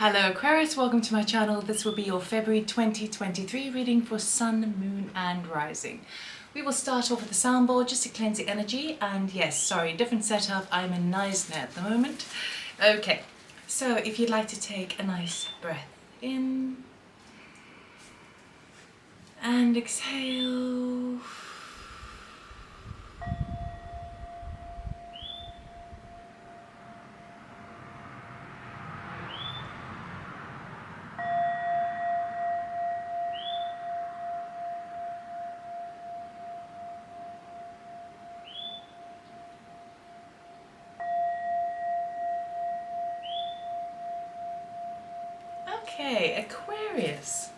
Hello Aquarius, welcome to my channel. This will be your February 2023 reading for Sun, Moon and Rising. We will start off with the soundboard just to cleanse the energy, and yes, sorry, different setup. I'm in Neisner at the moment. Okay, so if you'd like to take a nice breath in and exhale. Okay, Aquarius.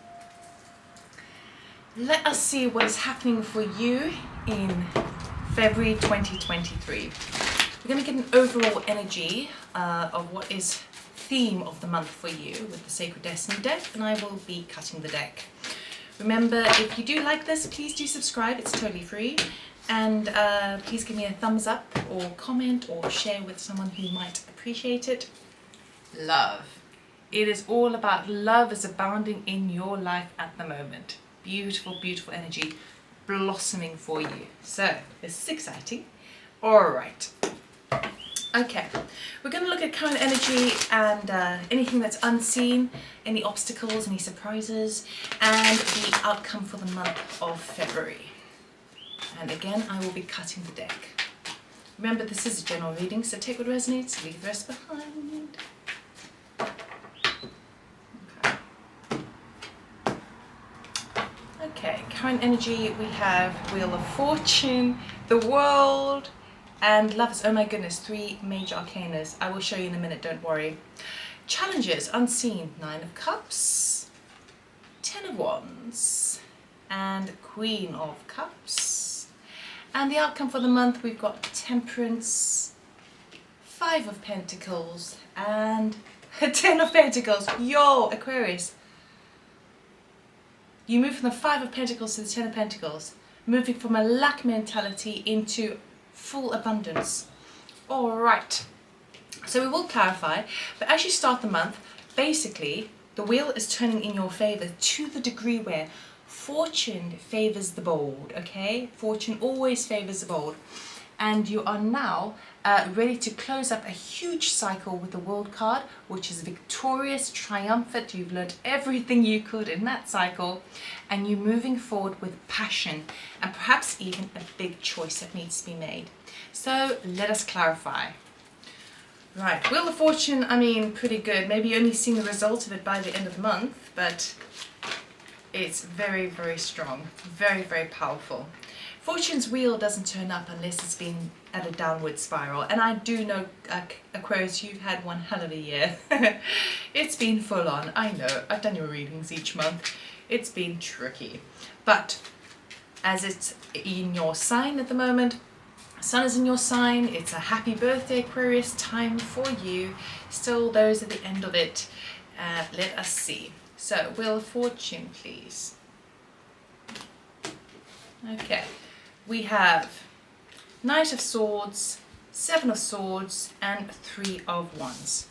Let us see what is happening for you in February 2023. We're going to get an overall energy of what is theme of the month for you with the Sacred Destiny deck, and I will be cutting the deck. Remember, if you do like this, please do subscribe. It's totally free. And please give me a thumbs up or comment or share with someone who might appreciate it. Love. It is all about love is abounding in your life at the moment. Beautiful, beautiful energy blossoming for you. So, this is exciting. All right. Okay, we're going to look at current energy and anything that's unseen, any obstacles, any surprises, and the outcome for the month of February. And again, I will be cutting the deck. Remember, this is a general reading, so take what resonates, leave the rest behind. Okay, current energy, we have Wheel of Fortune, the World, and Lovers. Oh my goodness, 3 major arcanas. I will show you in a minute, don't worry. Challenges, unseen, 9 of Cups, 10 of Wands, and Queen of Cups. And the outcome for the month, we've got Temperance, 5 of Pentacles, and 10 of Pentacles. Yo, Aquarius. You move from the 5 of Pentacles to the 10 of Pentacles, moving from a lack mentality into full abundance. All right, so we will clarify, but as you start the month, basically, the wheel is turning in your favor to the degree where fortune favors the bold, okay? Fortune always favors the bold. And you are now ready to close up a huge cycle with the World card, which is victorious, triumphant. You've learned everything you could in that cycle, and you're moving forward with passion and perhaps even a big choice that needs to be made. So let us clarify. Right, Wheel of Fortune, I mean, pretty good. Maybe you're only seeing the result of it by the end of the month, but it's very, very strong, very, very powerful. Fortune's wheel doesn't turn up unless it's been at a downward spiral. And I do know, Aquarius, you've had one hell of a year. It's been full on. I know. I've done your readings each month. It's been tricky. But as it's in your sign at the moment, Sun is in your sign. It's a happy birthday, Aquarius, time for you. Still those at the end of it. Let us see. So, Wheel of Fortune, please. Okay. We have Knight of Swords, 7 of Swords, and 3 of Wands.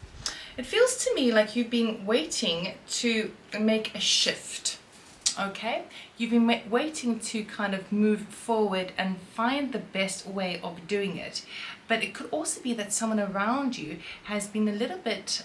It feels to me like you've been waiting to make a shift, okay? You've been waiting to kind of move forward and find the best way of doing it. But it could also be that someone around you has been a little bit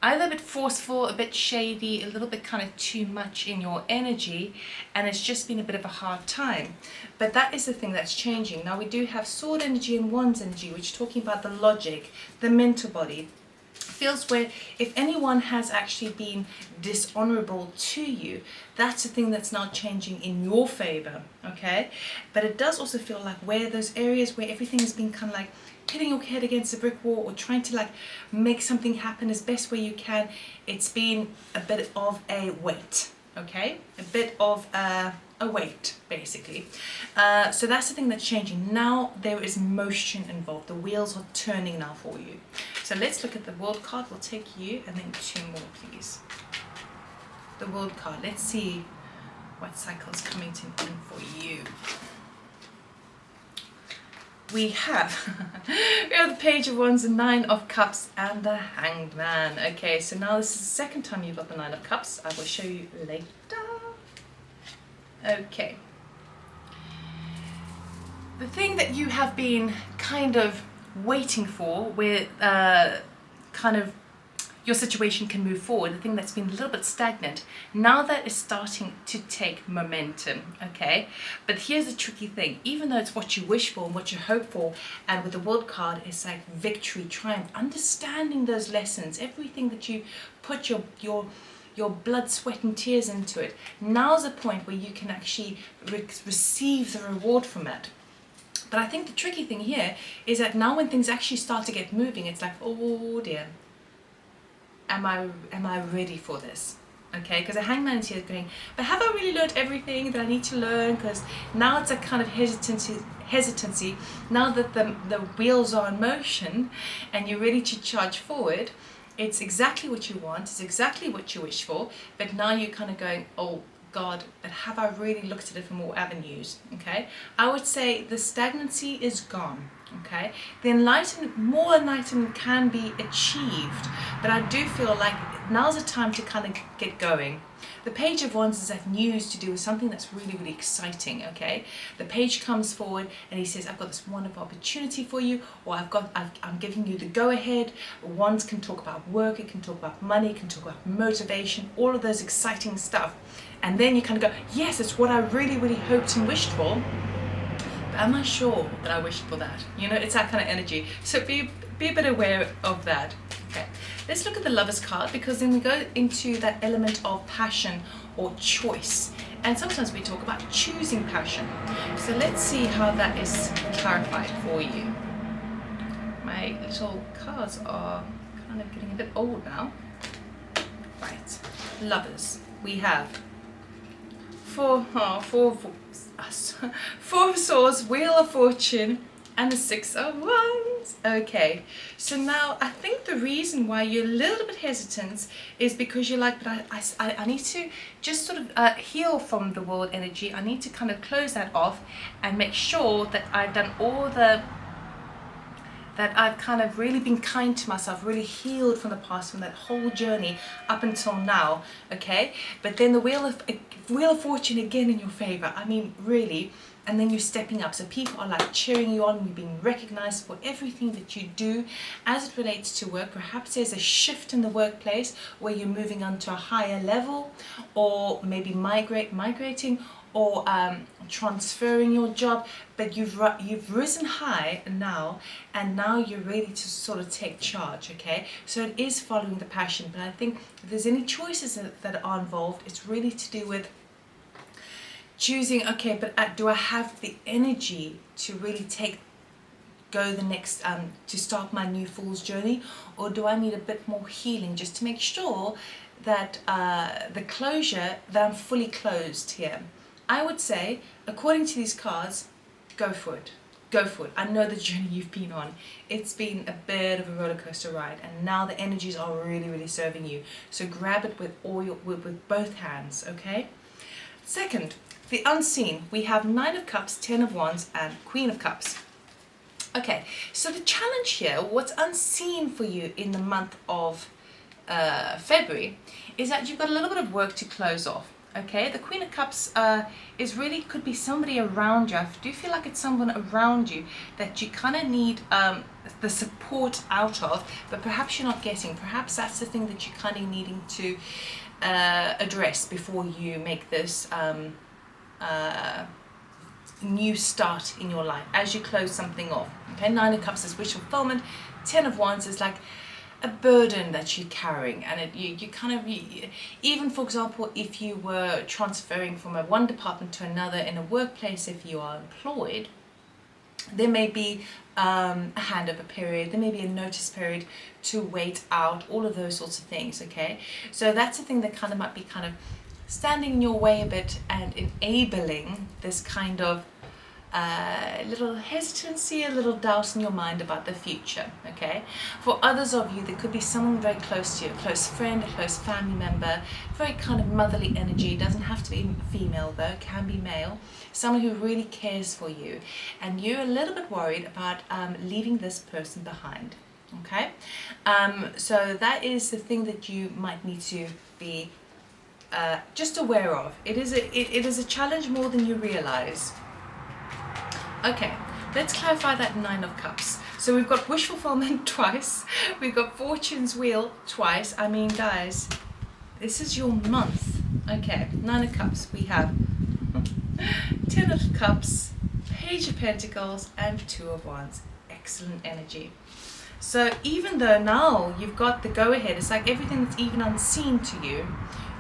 either a bit forceful, a bit shady, a little bit kind of too much in your energy, and it's just been a bit of a hard time. But that is the thing that's changing. Now we do have Sword energy and Wands energy, which is talking about the logic, the mental body. Feels where if anyone has actually been dishonorable to you, that's the thing that's now changing in your favor, okay? But it does also feel like where those areas where everything has been kind of like hitting your head against a brick wall or trying to like make something happen as best way you can, it's been a bit of a weight, okay? A bit of a weight, basically. So that's the thing that's changing. Now there is motion involved. The wheels are turning now for you. So let's look at the World card. We'll take you and then 2 more, please. The World card. Let's see what cycle is coming to an end for you. we have we have the Page of Wands, the Nine of Cups, and the Hanged Man. Okay, so now this is the second time you've got the Nine of Cups. I will show you later. Okay. The thing that you have been kind of waiting for, where kind of your situation can move forward, the thing that's been a little bit stagnant, now that is starting to take momentum, okay? But here's the tricky thing, even though it's what you wish for and what you hope for, and with the World card, it's like victory, triumph, understanding those lessons, everything that you put your blood, sweat and tears into it, now's the point where you can actually receive the reward from it. But I think the tricky thing here is that now when things actually start to get moving, it's like, oh dear, am I ready for this? Okay, because the Hangman is here going, but have I really learned everything that I need to learn? Because now it's a kind of hesitancy. Now that the wheels are in motion and you're ready to charge forward, it's exactly what you want, it's exactly what you wish for, but now you're kind of going, oh God, but have I really looked at it from all avenues? Okay, I would say the stagnancy is gone. Okay, the more enlightenment can be achieved, but I do feel like now's the time to kind of get going. The Page of Wands is that news to do with something that's really, really exciting. Okay, the page comes forward and he says, I've got this wonderful opportunity for you, or I'm giving you the go-ahead. Wands can talk about work, it can talk about money, it can talk about motivation, all of those exciting stuff. And then you kind of go, yes, it's what I really, really hoped and wished for. But am I sure that I wished for that? You know, it's that kind of energy. So be a bit aware of that. Okay, let's look at the Lovers card, because then we go into that element of passion or choice. And sometimes we talk about choosing passion. So let's see how that is clarified for you. My little cards are kind of getting a bit old now. Right, Lovers. We have Four of Swords, Wheel of Fortune, and the Six of Wands. Okay, so now I think the reason why you're a little bit hesitant is because you're like, but I need to just sort of heal from the world energy. I need to kind of close that off and make sure that I've done all that I've kind of really been kind to myself, really healed from the past, from that whole journey up until now, okay? But then the Wheel of Fortune again in your favor, I mean, really, and then you're stepping up. So people are like cheering you on, you're being recognized for everything that you do as it relates to work. Perhaps there's a shift in the workplace where you're moving on to a higher level, or maybe migrating, or transferring your job, but you've risen high now, and now you're ready to sort of take charge, okay? So it is following the passion, but I think if there's any choices that are involved, it's really to do with choosing, okay, but do I have the energy to really go the next, to start my new Fool's journey, or do I need a bit more healing just to make sure that the closure, that I'm fully closed here? I would say, according to these cards, go for it. Go for it. I know the journey you've been on. It's been a bit of a roller coaster ride, and now the energies are really, really serving you. So grab it with with both hands, okay? Second, the unseen. We have Nine of Cups, Ten of Wands, and Queen of Cups. Okay, so the challenge here, what's unseen for you in the month of February, is that you've got a little bit of work to close off. Okay, the Queen of Cups could be somebody around you. I do feel like it's someone around you that you kind of need the support out of, but perhaps you're not getting. Perhaps that's the thing that you're kind of needing to address before you make this new start in your life, as you close something off. Okay, Nine of Cups is wish fulfillment. Ten of Wands is like a burden that you're carrying, and you kind of, even for example, if you were transferring from one department to another in a workplace, if you are employed, there may be a handover period, there may be a notice period to wait out, all of those sorts of things, okay? So that's the thing that kind of might be kind of standing in your way a bit and enabling this kind of a little hesitancy, a little doubt in your mind about the future, okay? For others of you, there could be someone very close to you, a close friend, a close family member, very kind of motherly energy. It doesn't have to be female though, it can be male. Someone who really cares for you, and you're a little bit worried about leaving this person behind, okay? So that is the thing that you might need to be just aware of. It is a challenge more than you realize. Okay, let's clarify that Nine of Cups. So we've got wish fulfillment twice, we've got fortune's wheel twice. I mean, guys, this is your month. Okay, Nine of Cups, we have 10 of Cups, Page of Pentacles, and Two of Wands. Excellent energy. So even though now you've got the go-ahead, it's like everything that's even unseen to you,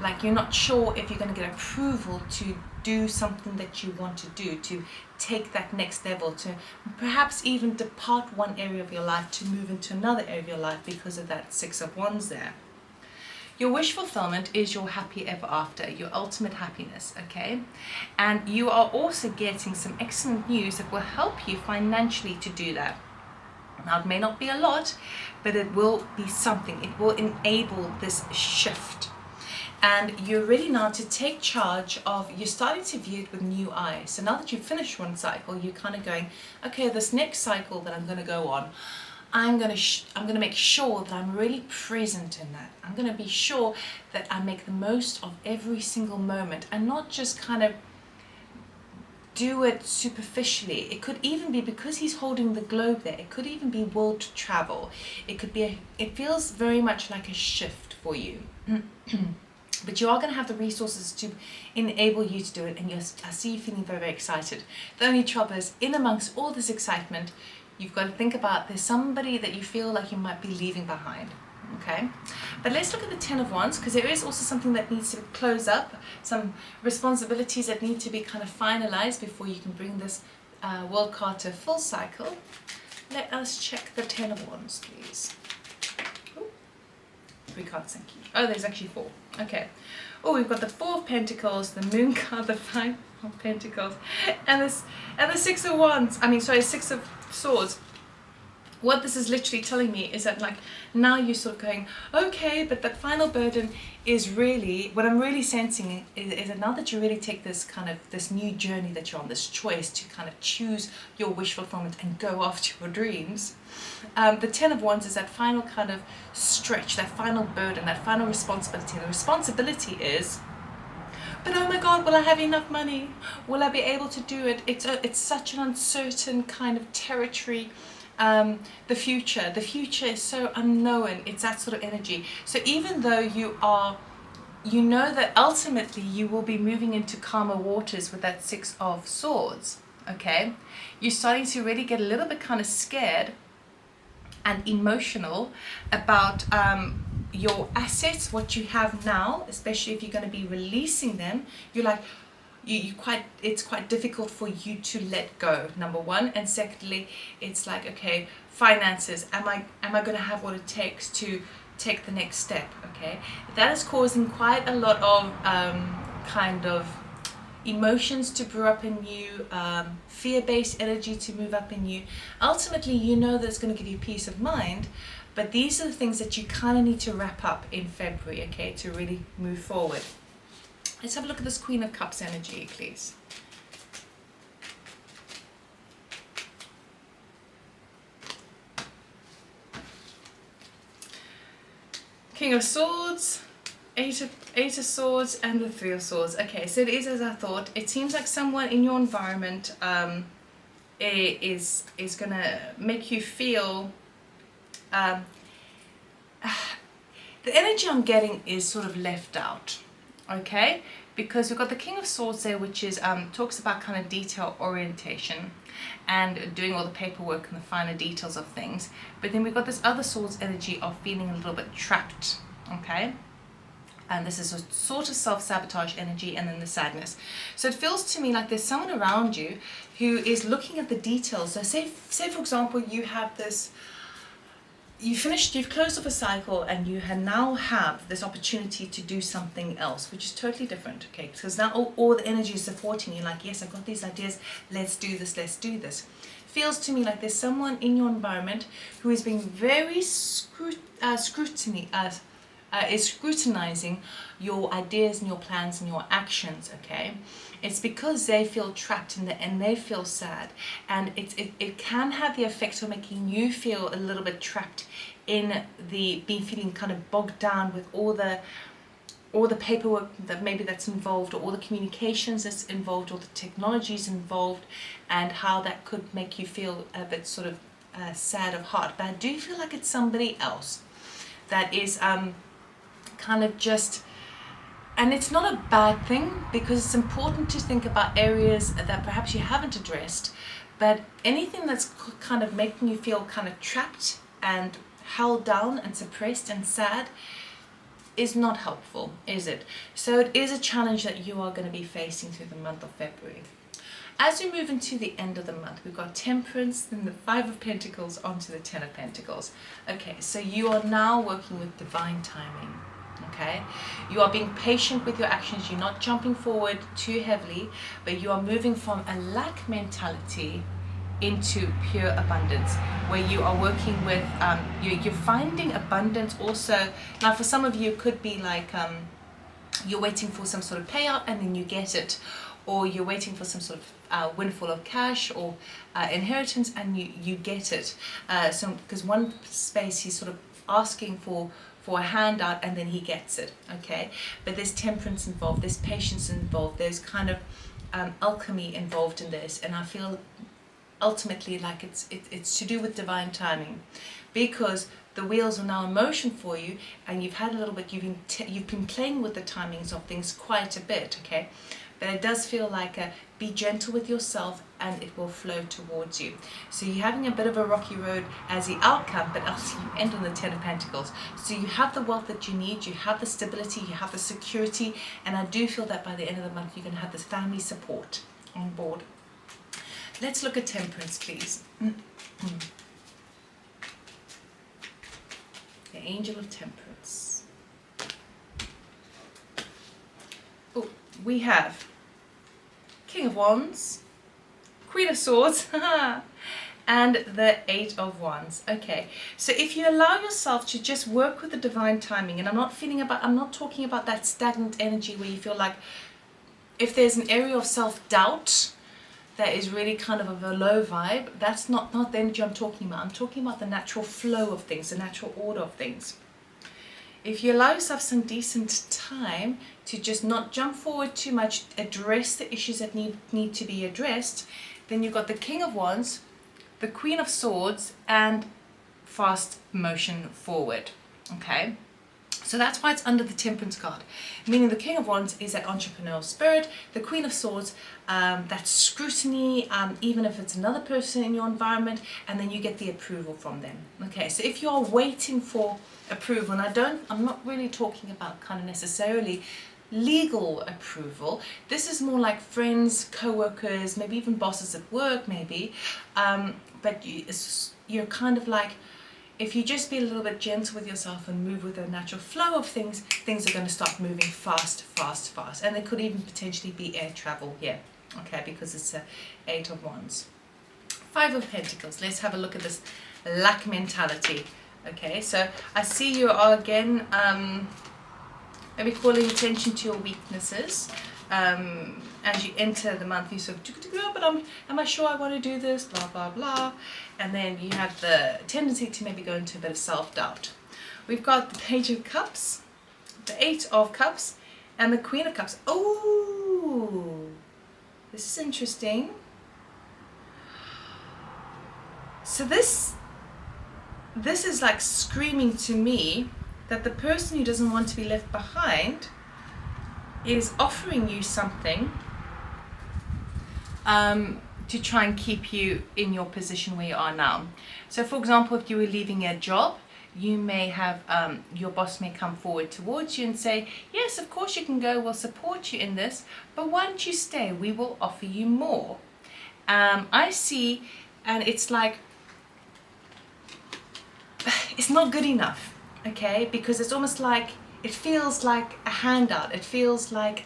like you're not sure if you're going to get approval to do something that you want to do, to take that next level, to perhaps even depart one area of your life to move into another area of your life because of that Six of Wands there. Your wish fulfillment is your happy ever after, your ultimate happiness, okay? And you are also getting some excellent news that will help you financially to do that. Now, it may not be a lot, but it will be something. It will enable this shift. And you're ready now to take charge of, you're starting to view it with new eyes. So now that you've finished one cycle, you're kind of going, okay, this next cycle that I'm going to go on, I'm going to make sure that I'm really present in that. I'm going to be sure that I make the most of every single moment and not just kind of do it superficially. It could even be, because he's holding the globe there, it could even be world travel. It could be, it feels very much like a shift for you. But you are going to have the resources to enable you to do it, and I see you feeling very, very excited. The only trouble is, in amongst all this excitement, you've got to think about there's somebody that you feel like you might be leaving behind, okay? But let's look at the Ten of Wands, because there is also something that needs to close up, some responsibilities that need to be kind of finalized before you can bring this world card to a full cycle. Let us check the Ten of Wands, please. Ooh, 3 cards, thank you. Oh, there's actually 4. Okay. Oh, we've got the 4 of Pentacles, the Moon card, the 5 of Pentacles, and the 6 of Wands. I mean, sorry, 6 of Swords. What this is literally telling me is that, like, now you're sort of going, okay, but that final burden is really, what I'm really sensing is that now that you really take this kind of, this new journey that you're on, this choice to kind of choose your wish fulfillment and go after your dreams, the Ten of Wands is that final kind of stretch, that final burden, that final responsibility. And the responsibility is, but oh my God, will I have enough money? Will I be able to do it? It's such an uncertain kind of territory. The future is so unknown. It's that sort of energy. So even though you know that ultimately you will be moving into calmer waters with that 6 of Swords, okay, you're starting to really get a little bit kind of scared and emotional about your assets, what you have now, especially if you're going to be releasing them. You're like, it's quite difficult for you to let go, number one. And secondly, it's like, okay, finances, am I going to have what it takes to take the next step? Okay, that is causing quite a lot of kind of emotions to brew up in you, fear-based energy to move up in you. Ultimately, you know that it's going to give you peace of mind, but these are the things that you kind of need to wrap up in February, okay, to really move forward. Let's have a look at this Queen of Cups energy, please. King of Swords, Eight of Swords, and the 3 of Swords. Okay, so it is as I thought. It seems like someone in your environment is going to make you feel... the energy I'm getting is sort of left out. Okay, because we've got the King of Swords there, which is talks about kind of detail orientation and doing all the paperwork and the finer details of things. But then we've got this other Swords energy of feeling a little bit trapped. Okay, and this is a sort of self-sabotage energy, and then the sadness. So it feels to me like there's someone around you who is looking at the details. So say for example, you have this you've closed off a cycle, and you now have this opportunity to do something else, which is totally different, okay? Because now all the energy is supporting you, like, yes, I've got these ideas, let's do this. Feels to me like there's someone in your environment who is being very scrutinizing your ideas and your plans and your actions, okay? It's because they feel trapped and they feel sad, and it can have the effect of making you feel a little bit trapped in feeling kind of bogged down with all the paperwork that's involved, or all the communications that's involved, or the technologies involved, and how that could make you feel a bit sort of sad of heart. But I do feel like it's somebody else that is kind of just, and it's not a bad thing, because it's important to think about areas that perhaps you haven't addressed, but anything that's kind of making you feel kind of trapped and held down and suppressed and sad is not helpful, is it? So it is a challenge that you are going to be facing through the month of February. As we move into the end of the month, we've got Temperance, then the Five of Pentacles onto the Ten of Pentacles. Okay, so you are now working with divine timing. Okay, you are being patient with your actions. You're not jumping forward too heavily, but you are moving from a lack mentality into pure abundance, where you are working with you're finding abundance also. Now for some of you, it could be like you're waiting for some sort of payout and then you get it, or you're waiting for some sort of windfall of cash or inheritance and you get it. So because one space he's sort of asking for a handout and then he gets it, okay? But there's temperance involved, there's patience involved, there's kind of alchemy involved in this, and I feel ultimately like it's to do with divine timing, because the wheels are now in motion for you, and you've had a little bit, you've been playing with the timings of things quite a bit, okay? But it does feel like be gentle with yourself and it will flow towards you. So you're having a bit of a rocky road as the outcome, but also you end on the Ten of Pentacles. So you have the wealth that you need, you have the stability, you have the security, and I do feel that by the end of the month you're going to have this family support on board. Let's look at Temperance, please. The Angel of Temperance. Oh, we have King of Wands, Queen of Swords, and the Eight of Wands. Okay, so if you allow yourself to just work with the divine timing, and I'm not talking about that stagnant energy where you feel like, if there's an area of self-doubt that is really kind of a low vibe, that's not the energy I'm talking about. I'm talking about the natural flow of things, the natural order of things. If you allow yourself some decent time to just not jump forward too much, address the issues that need to be addressed, then you've got the King of Wands, the Queen of Swords, and fast motion forward, okay? So that's why it's under the Temperance card, meaning the King of Wands is that entrepreneurial spirit, the Queen of Swords, that scrutiny, even if it's another person in your environment, and then you get the approval from them. Okay, so if you're waiting for approval, and I'm not really talking about kind of necessarily legal approval, this is more like friends, co-workers, maybe even bosses at work, maybe, but you're kind of like, if you just be a little bit gentle with yourself and move with the natural flow of things, things are going to start moving fast. And there could even potentially be air travel here, okay, because it's a Eight of Wands. Five of Pentacles. Let's have a look at this lack mentality. Okay, so I see you are again maybe calling attention to your weaknesses. As you enter the month, you sort of, but am I sure I want to do this, blah, blah, blah. And then you have the tendency to maybe go into a bit of self-doubt. We've got the Page of Cups, the Eight of Cups, and the Queen of Cups. Oh, this is interesting. So this is like screaming to me that the person who doesn't want to be left behind is offering you something to try and keep you in your position where you are now. So for example, if you were leaving a job, you may have, your boss may come forward towards you and say, yes, of course you can go, we'll support you in this, but why don't you stay? We will offer you more. I see, and it's like, it's not good enough, okay? Because it's almost like, it feels like a handout. It feels like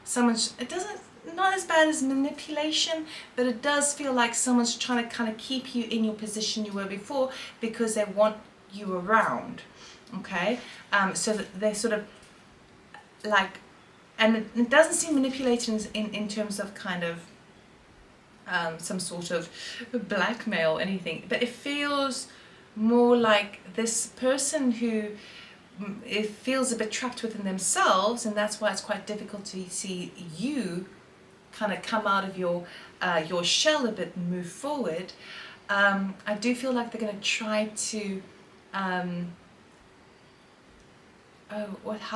someone's, it doesn't, not as bad as manipulation, but it does feel like someone's trying to kind of keep you in your position you were before because they want you around, okay? So that they're sort of like, and it doesn't seem manipulating in terms of kind of some sort of blackmail or anything, but it feels more like this person who it feels a bit trapped within themselves, and that's why it's quite difficult to see you kind of come out of your shell a bit and move forward. I do feel like they're going to try to how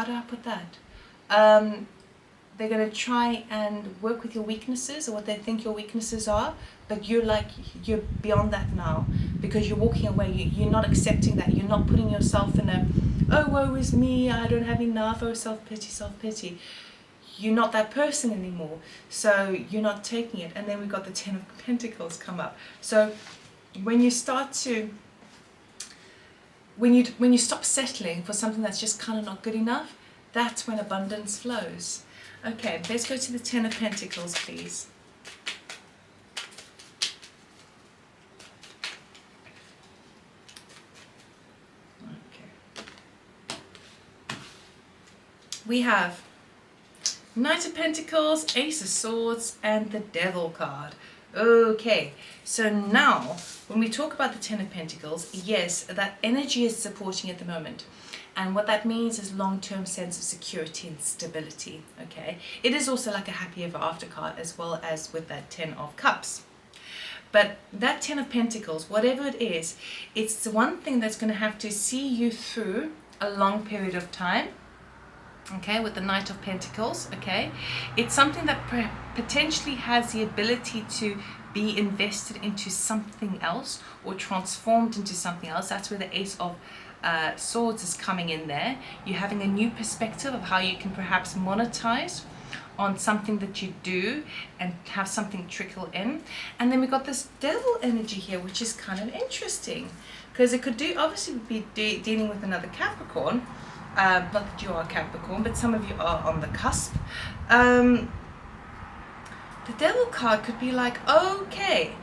do I put that? They're going to try and work with your weaknesses or what they think your weaknesses are, but you're beyond that now because you're walking away. You're not accepting that. You're not putting yourself in a, oh, woe is me, I don't have enough, oh, self-pity, self-pity. You're not that person anymore, so you're not taking it. And then we've got the Ten of Pentacles come up. So when you start to, when you stop settling for something that's just kind of not good enough, that's when abundance flows. Okay, let's go to the Ten of Pentacles, please. Okay. We have Knight of Pentacles, Ace of Swords, and the Devil card. Okay, so now when we talk about the Ten of Pentacles, yes, that energy is supporting at the moment. And what that means is long-term sense of security and stability, okay? It is also like a happy ever after card as well as with that 10 of Cups. But that 10 of Pentacles, whatever it is, it's the one thing that's going to have to see you through a long period of time, okay, with the Knight of Pentacles, okay? It's something that potentially has the ability to be invested into something else or transformed into something else. That's where the Ace of Swords is coming in there. You're having a new perspective of how you can perhaps monetize on something that you do and have something trickle in. And then we've got this Devil energy here, which is kind of interesting because it could obviously be dealing with another Capricorn. Not that you are a Capricorn, but some of you are on the cusp. The Devil card could be like, okay,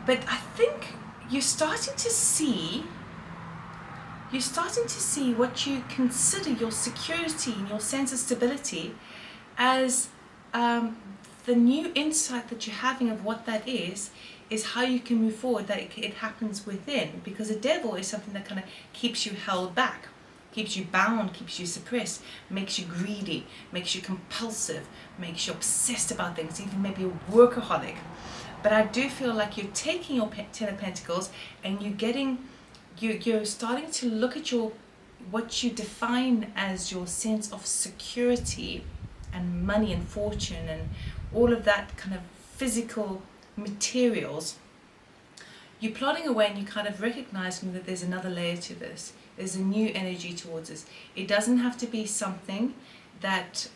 but I think you're starting to see what you consider your security and your sense of stability as the new insight that you're having of what that is how you can move forward, that it happens within, because the Devil is something that kind of keeps you held back, keeps you bound, keeps you suppressed, makes you greedy, makes you compulsive, makes you obsessed about things, even maybe a workaholic. But I do feel like you're taking your Ten of Pentacles and you're starting to look at what you define as your sense of security and money and fortune and all of that kind of physical materials. You're plodding away and you kind of recognizing that there's another layer to this. There's a new energy towards this. It doesn't have to be something that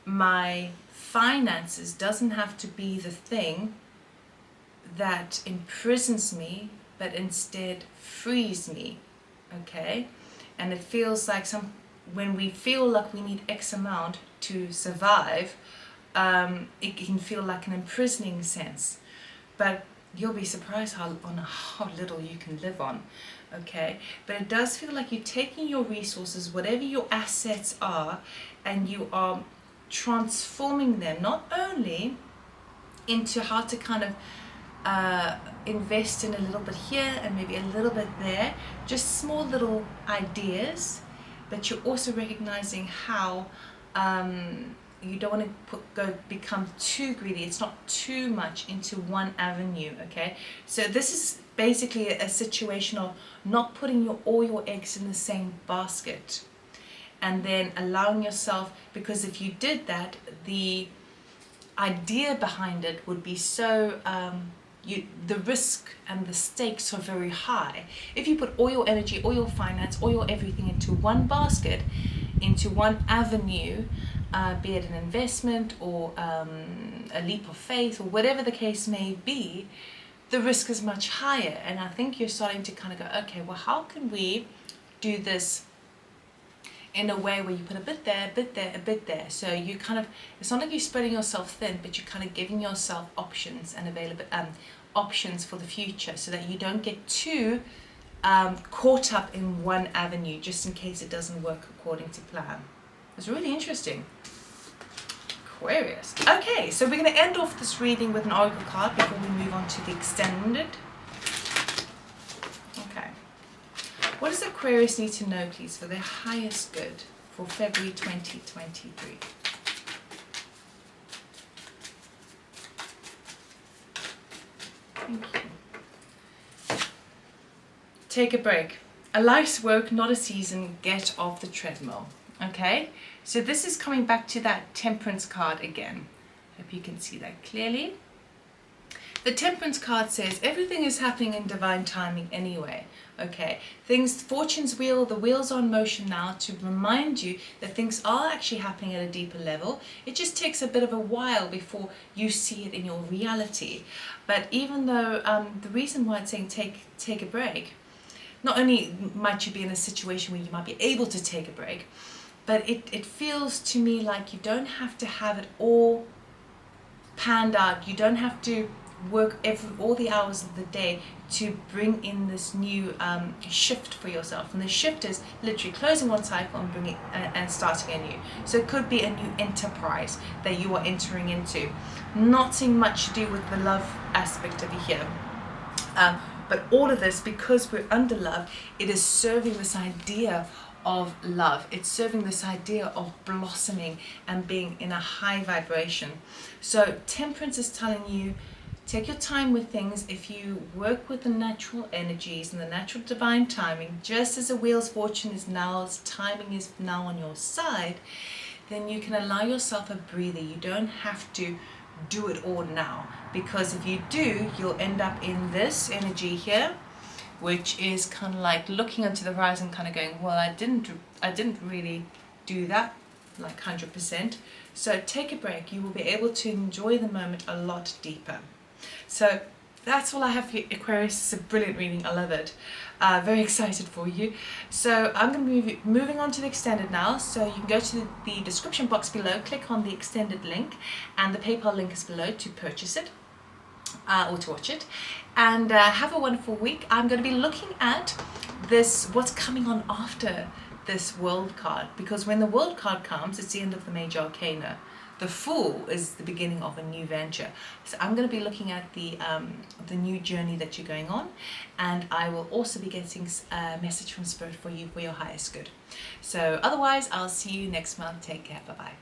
my finances doesn't have to be the thing that imprisons me, but instead frees me, okay? And it feels like when we feel like we need X amount to survive, it can feel like an imprisoning sense. But you'll be surprised how little you can live on, okay? But it does feel like you're taking your resources, whatever your assets are, and you are transforming them, not only into how to kind of invest in a little bit here and maybe a little bit there, just small little ideas, but you're also recognizing how you don't want to become too greedy. It's not too much into one avenue, okay? So this is basically a situation of not putting all your eggs in the same basket, and then allowing yourself, because if you did that, the idea behind it would be so the risk and the stakes are very high. If you put all your energy, all your finance, all your everything into one basket, into one avenue, be it an investment or a leap of faith or whatever the case may be, the risk is much higher. And I think you're starting to kind of go, okay, well, how can we do this in a way where you put a bit there, a bit there, a bit there. So you kind of, it's not like you're spreading yourself thin, but you're kind of giving yourself options and available options for the future, so that you don't get too caught up in one avenue just in case it doesn't work according to plan. It's really interesting. Aquarius. Okay, so we're going to end off this reading with an oracle card before we move on to the extended. Okay. What does Aquarius need to know, please, for their highest good for February 2023? Thank you. Take a break. A life's work, not a season. Get off the treadmill. Okay? So this is coming back to that Temperance card again. Hope you can see that clearly. The Temperance card says everything is happening in divine timing anyway. Okay, fortune's wheel, the wheels are in motion now to remind you that things are actually happening at a deeper level. It just takes a bit of a while before you see it in your reality. But even though the reason why it's saying take a break, not only might you be in a situation where you might be able to take a break, but it feels to me like you don't have to have it all panned out. You don't have to work all the hours of the day to bring in this new shift for yourself. And the shift is literally closing one cycle and bringing and starting a new. So it could be a new enterprise that you are entering into. Not seeing much to do with the love aspect over here. But all of this, because we're under love, it is serving this idea of love. It's serving this idea of blossoming and being in a high vibration. So Temperance is telling you, take your time with things. If you work with the natural energies and the natural divine timing, just as a wheel's fortune is now, its timing is now on your side, then you can allow yourself a breather. You don't have to do it all now, because if you do, you'll end up in this energy here, which is kind of like looking into the horizon, kind of going, well, I didn't really do that like 100%. So take a break. You will be able to enjoy the moment a lot deeper. So that's all I have for you, Aquarius. It's a brilliant reading. I love it. Very excited for you. So I'm going to be moving on to the extended now. So you can go to the description box below, click on the extended link, and the PayPal link is below to purchase it or to watch it. And have a wonderful week. I'm going to be looking at what's coming on after this World card, because when the World card comes, it's the end of the major arcana. The Fool is the beginning of a new venture. So I'm going to be looking at the new journey that you're going on, and I will also be getting a message from Spirit for you for your highest good. So otherwise, I'll see you next month. Take care. Bye-bye.